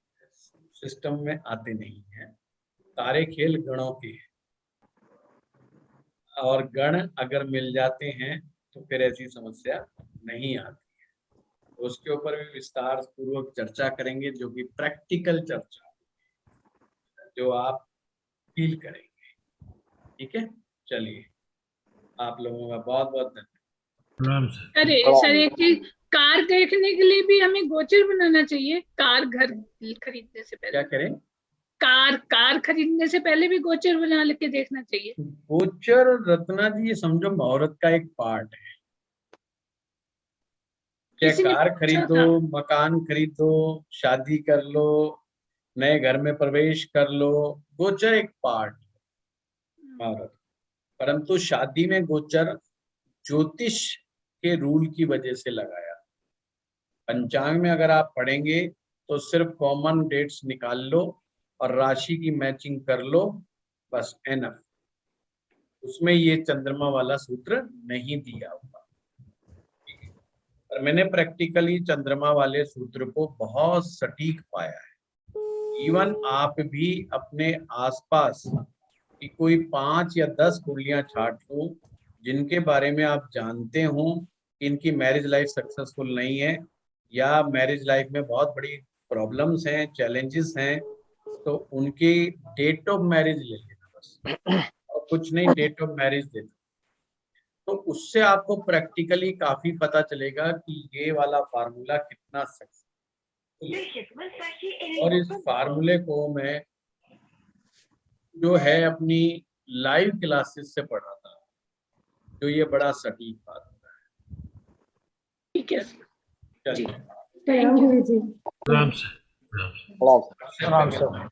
सिस्टम में आते नहीं हैं। सारे खेल गणों के हैं, और गण अगर मिल जाते हैं तो फिर ऐसी समस्या नहीं आती है। तो उसके ऊपर भी विस्तार पूर्वक चर्चा करेंगे, जो कि प्रैक्टिकल चर्चा, जो आप फील करेंगे। ठीक है, चलिए, आप लोगों का बहुत बहुत धन्यवाद। प्रणाम सर। अरे सर, एक चीज, कार देखने के लिए भी हमें गोचर बनाना चाहिए। कार घर खरीदने से पहले क्या करें? कार खरीदने से पहले भी गोचर बना के देखना चाहिए। गोचर रत्ना जी, ये समझो मुहूर्त का एक पार्ट है। क्या किसी ने कार पूछा खरीदो, था। मकान खरीदो, शादी कर लो, नए घर में प्रवेश कर लो, गोचर एक पार्ट मुहूर्त। परंतु शादी में गोचर ज्योतिष के रूल की वजह से लगाया। पंचांग में अगर आप पढ़ेंगे तो सिर्फ कॉमन डेट्स निकाल लो और राशि की मैचिंग कर लो, बस एनफ। उसमें ये चंद्रमा वाला सूत्र नहीं दिया हुआ। पर मैंने प्रैक्टिकली चंद्रमा वाले सूत्र को बहुत सटीक पाया है। इवन आप भी अपने आसपास की कोई 5 या 10 कुंडलियां छांट लो जिनके बारे में आप जानते हो कि इनकी मैरिज लाइफ सक्सेसफुल नहीं है या मैरिज लाइफ में बहुत बड़ी प्रॉब्लम्स हैं, चैलेंजेस हैं, तो उनकी डेट ऑफ मैरिज ले लेना बस, और कुछ नहीं, डेट ऑफ मैरिज दे दो। तो उससे आपको प्रैक्टिकली काफी पता चलेगा कि ये वाला फार्मूला कितना सक्सेसफुल है। और इस फार्मूले को मैं जो है अपनी लाइव क्लासेस से पढ़ा था, जो ये बड़ा सटीक फार्मूला है। ठीक है चलिए, प्रणाम गुरुजी। राम से राम से प्रणाम सर। प्रणाम सर।